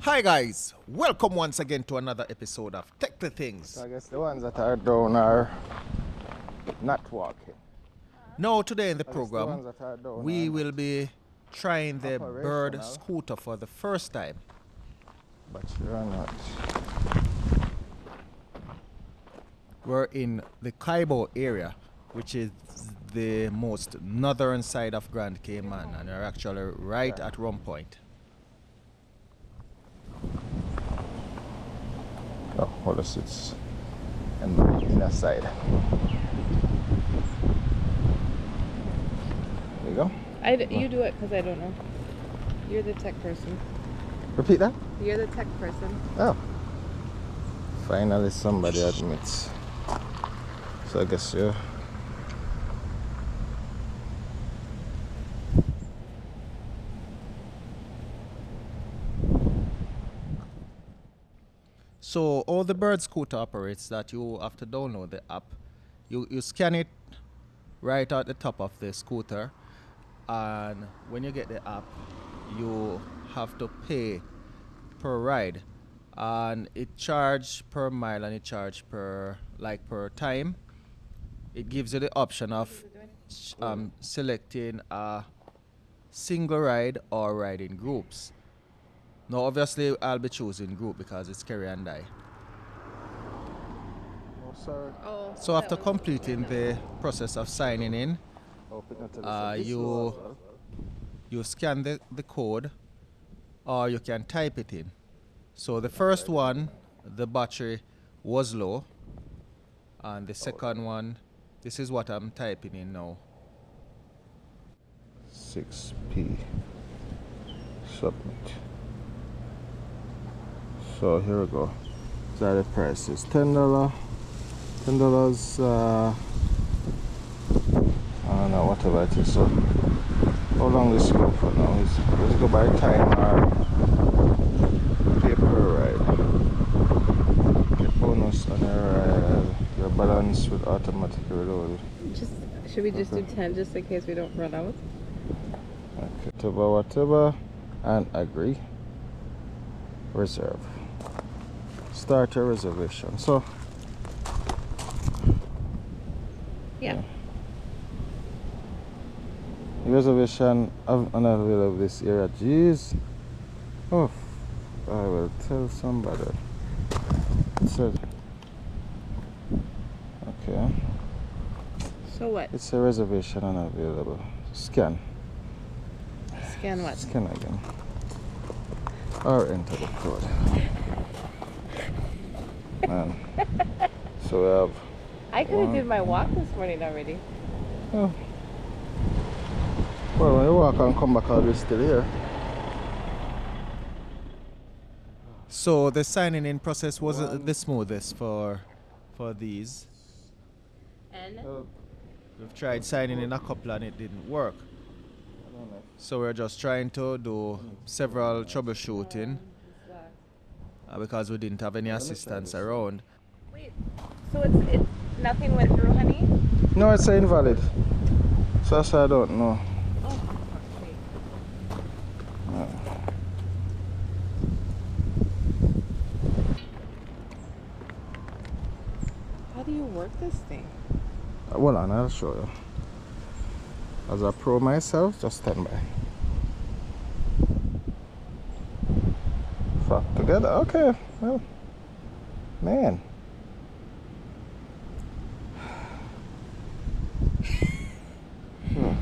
Hi guys, welcome once again to another episode of Tech the Things. So I guess the ones that are down are not walking. Now today in the I guess the program, ones that are down we are will be trying the bird operational. scooter for the first time. But you're not. We're in the Kaibo area, which is the most northern side of Grand Cayman, and we're actually right at Rum Point. Oh, well, it's on the inner side. There you go. You do it because I don't know. You're the tech person. Repeat that? You're the tech person. Oh. Finally somebody admits. So I guess you. So all the bird scooter operates that you have to download the app. You scan it right at the top of the scooter, and when you get the app, you have to pay per ride, and it charge per mile and it charge per time. It gives you the option of selecting a single ride or ride in groups. Now obviously I'll be choosing group because it's carry and die. Oh, sorry. Oh. So after completing the process of signing in, you scan the code, or you can type it in. So the first one, the battery was low, and the second one, this is what I'm typing in now. 6p. Submit. So here we go. So the price is $10. $10. I don't know, whatever it is. So how long this go for now? Let's go by time or pay per ride. Get bonus on your ride. Your balance will automatically reload. Should we just do 10 just in case we don't run out? Okay, whatever, and agree. Reserve. Start your reservation. So Yeah. reservation of unavailable of this area. Jeez. Oh, I will tell somebody. It said, okay. So what? It's a reservation unavailable. Scan. Scan what? Scan again. Or enter the code. Man. So we have. I could have did my walk this morning already. Oh. Well, when you walk and come back, I'll be still here. So the signing in process wasn't the smoothest for these. And We've tried signing in a couple and it didn't work. So we're just trying to do several troubleshooting because we didn't have any assistance around. wait. So it's nothing went through, honey? No, it's invalid. So that's why I don't know. Oh, for fuck's sake. How do you work this thing? Hold on, I'll show you. As a pro myself, just stand by. Fuck together. Okay. Well, man.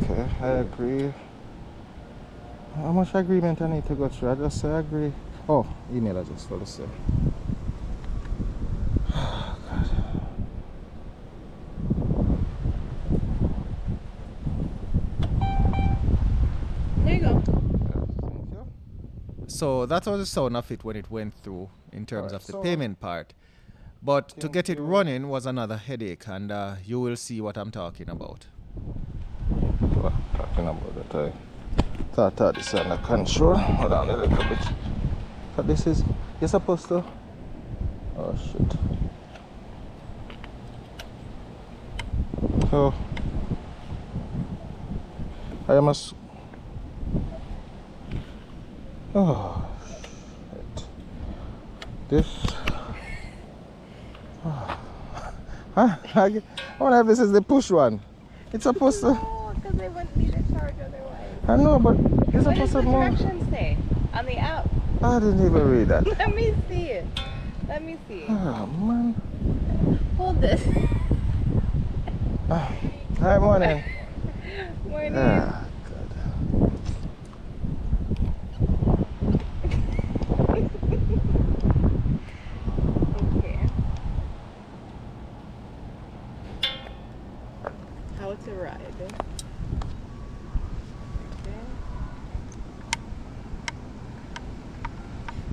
Okay, I agree. How much agreement I need to go through? I just say agree. Oh, email address, let us say. Oh, God. There you go. Thank you. So that was the sound of it when it went through in terms Alright, of the so- payment part. But to Thank get it you. running was another headache, and you will see what I'm talking about. What talking about that? I thought this is under control. Hold on a little bit. But this is. You're supposed to. Oh shit. So I must. Oh shit. This. Huh? I wonder if this is the push one. It's supposed to. No, because they wouldn't need a charge otherwise. I know, but it's What does supposed the to move. directions say on the app? I didn't even read that. Let me see. Let me see. Oh man. Hold this. Hi, morning. Morning. Ah, God. Okay. How to ride. Okay.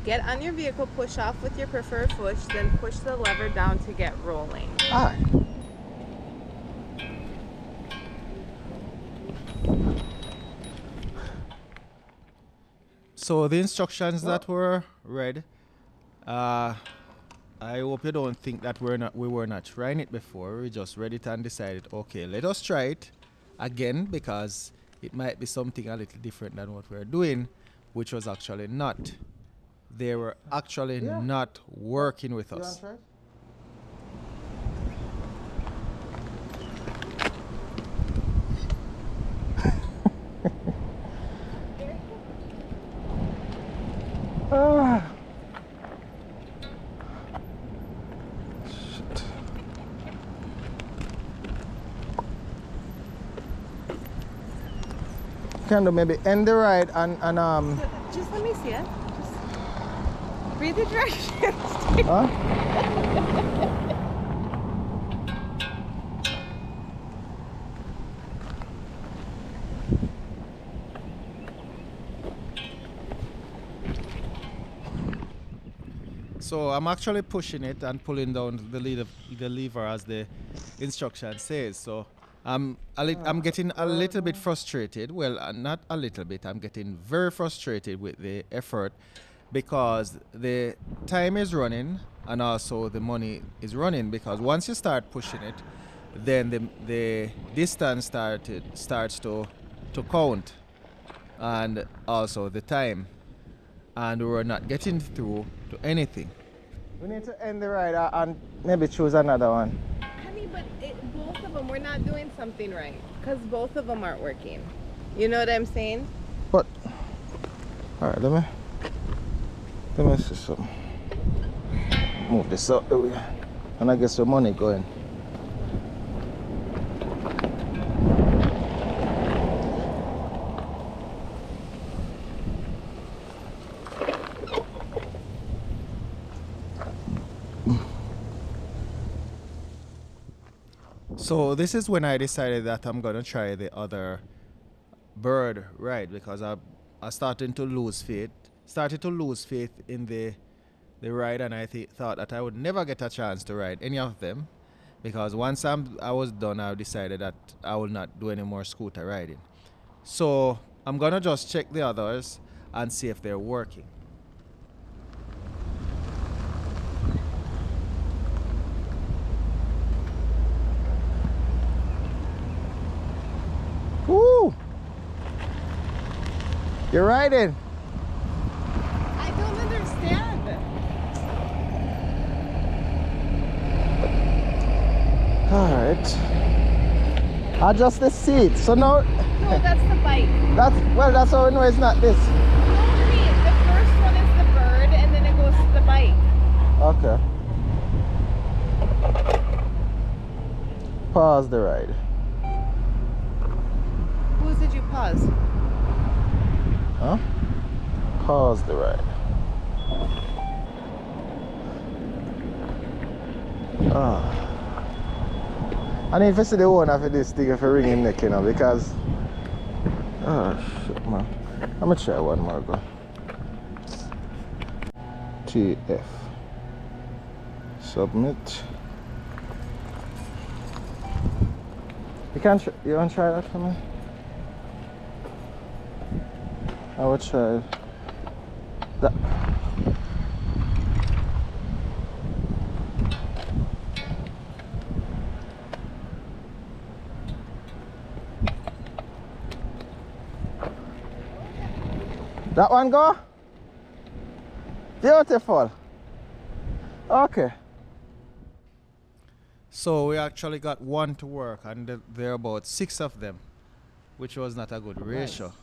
Get on your vehicle, push off with your preferred push, then push the lever down to get rolling. Ah. So the instructions that were read, I hope you don't think that we were not trying it before. We just read it and decided, okay, let us try it again because it might be something a little different than what we're doing, which was actually not. They were actually not working with us. Ah. Shit. Can do maybe end the ride and Just let me see it. Just read the directions. huh? So I'm actually pushing it and pulling down the lever as the instruction says. So I'm getting a little bit frustrated. Well, not a little bit. I'm getting very frustrated with the effort because the time is running and also the money is running because once you start pushing it, then the distance starts to count and also the time. And we're not getting through to anything. We need to end the ride and maybe choose another one. Honey, but both of them, we're not doing something right. Because both of them aren't working. You know what I'm saying? But alright, let me see something. Move this out the way. And I get some money going. So this is when I decided that I'm gonna try the other bird ride because I started to lose faith in the ride, and I thought that I would never get a chance to ride any of them because once I was done, I decided that I will not do any more scooter riding. So I'm gonna just check the others and see if they're working. Woo! You're riding. I don't understand. Alright. Adjust the seat. So now No, that's the bike. that's how I know it's not this. No, honey, the first one is the bird, and then it goes to the bike. Okay. Pause the ride. Whose did you pause? Huh? Pause the ride. I need to see the owner for this thing if I ring him neck, you know, because shit, man. I'm gonna try one more go. TF. Submit. You want to try that for me? I will try that. That one go? Beautiful. Okay. So we actually got one to work, and there are about 6 of them, which was not a good ratio. Nice.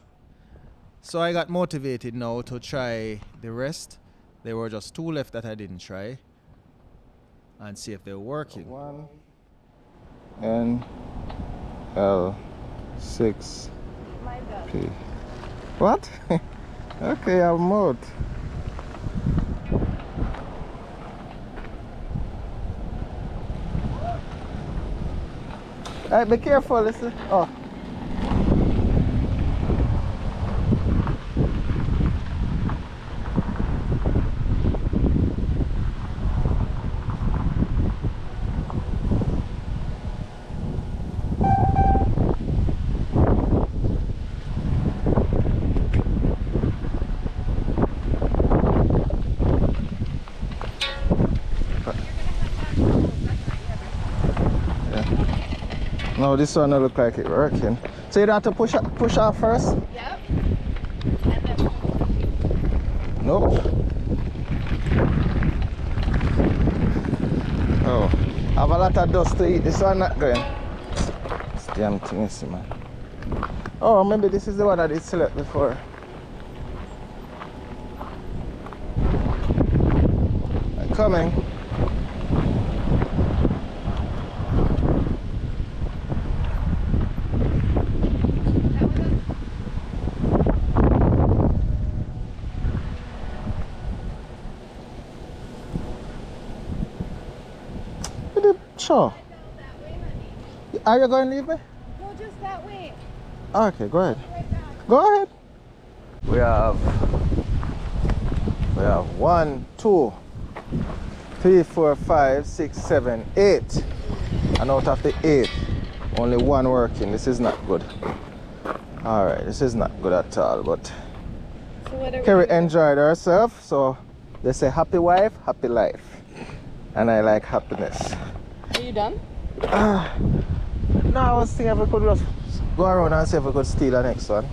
So I got motivated now to try the rest. There were just 2 left that I didn't try, and see if they're working. 1 N L 6 Mine does. P. What? Okay, I'm out. Alright, be careful, listen. Oh. No, this one don't look like it working. So you don't have to push off first? Yep. And then Nope. Oh, I have a lot of dust to eat. This one not going. This damn thing is, man. Oh, maybe this is the one I did select before. I'm coming. Sure. that way, honey. Are you going to leave me? Go just that way. Okay, go ahead. Right back. Go ahead. We have 1, 2, 3, 4, 5, 6, 7, 8. And out of the 8, only 1 working. This is not good. Alright, this is not good at all, but So what are we Kerry doing? enjoyed herself, so they say happy wife, happy life. And I like happiness. Are you done? No, I was thinking if we could just go around and see if we could steal the next one.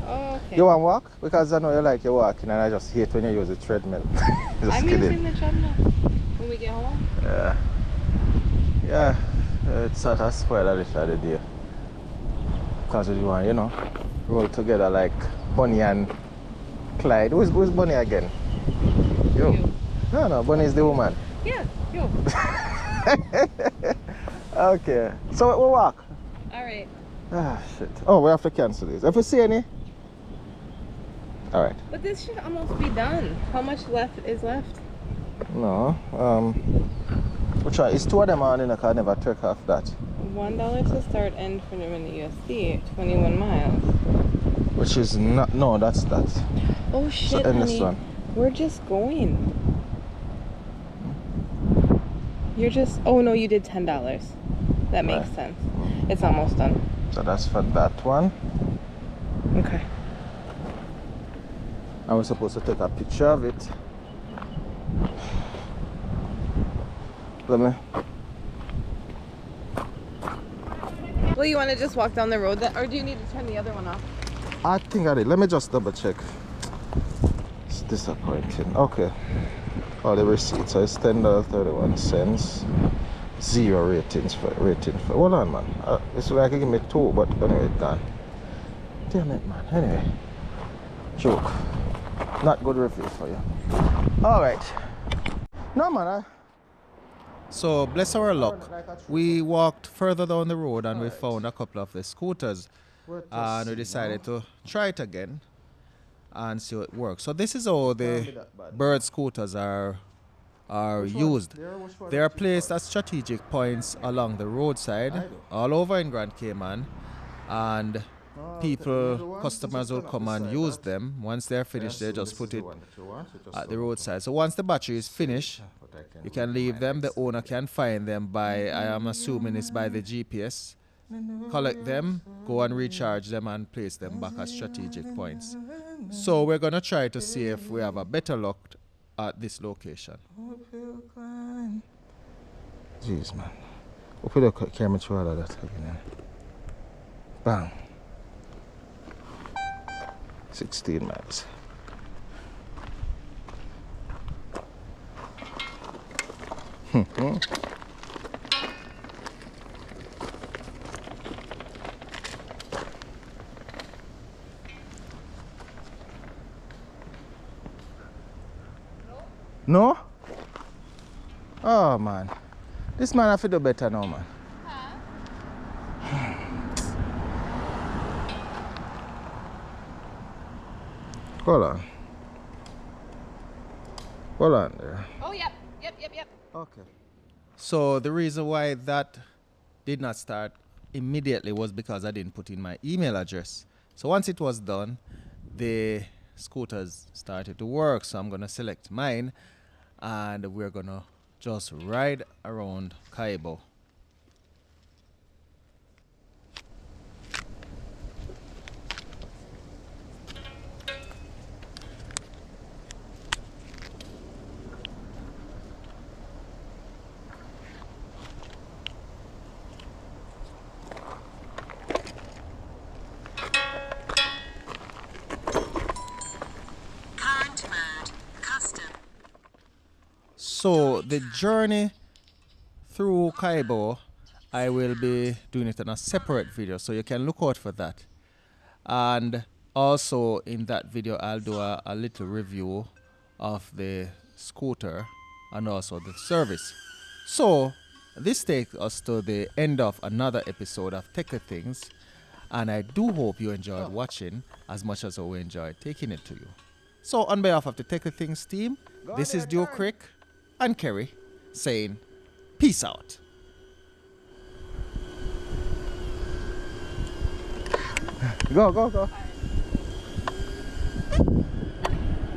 Oh, okay. You want to walk? Because I know you like your walking and I just hate when you use the treadmill. Just I'm kidding. using the treadmill when we get home. Yeah. Yeah. It's sort of spoiled a little of the day. Because we want, you know, roll together like Bonnie and Clyde. Who's Bonnie again? You. No, Bonnie is the woman. Yeah, you. Okay. So we'll walk. All right. Ah, shit. Oh, we have to cancel this. If we see any. Alright. But this should almost be done. How much left is left? No. Which one? It's 2 of them on in the car. I never took off that. $1 to start and for the USD, 21 miles. Which is not. No, that's that. Oh shit, and honey. this one. We're just going. You're just. Oh no, you did $10. That makes Right. sense. It's almost done. So that's for that one. Okay. I was supposed to take a picture of it. Let me. Well, you want to just walk down the road, or do you need to turn the other one off? I think I did. Let me just double check. It's disappointing. Okay. All the receipts. So it's $10.31. 0 ratings for rating for. Hold on, man. It's like I give me 2, but anyway, it's gone. Damn it, man. Anyway, joke. Not good review for you. All right. No, man. So bless our luck, we walked further down the road and we found a couple of the scooters, and we decided to try it again and see how it works. So this is how the bird scooters are used. They are placed at strategic points along the roadside all over in Grand Cayman, and customers will come and use them. Once they're finished, they just put it at the roadside. So once the battery is finished, you can leave them. The owner can find them by, I am assuming it's by the GPS, collect them, go and recharge them and place them back at strategic points. So we're going to try to see if we have a better luck at this location. Jeez, man. Open the camera through all of that again. Bang. 16 miles. No? Oh man. This man have to do better now, man. Hold on. Hold on there. Oh, yep. Okay. So the reason why that did not start immediately was because I didn't put in my email address. So once it was done, the scooters started to work. So I'm gonna select mine and we're gonna just ride around Kaibo. Current mode, custom. So the journey through Kaibo, I will be doing it in a separate video, so you can look out for that. And also in that video, I'll do a little review of the scooter and also the service. So this takes us to the end of another episode of Tech Things, and I do hope you enjoyed watching as much as we enjoyed taking it to you. So on behalf of the Tech Things team, this is Joe Crick and Kerry saying peace out. Go.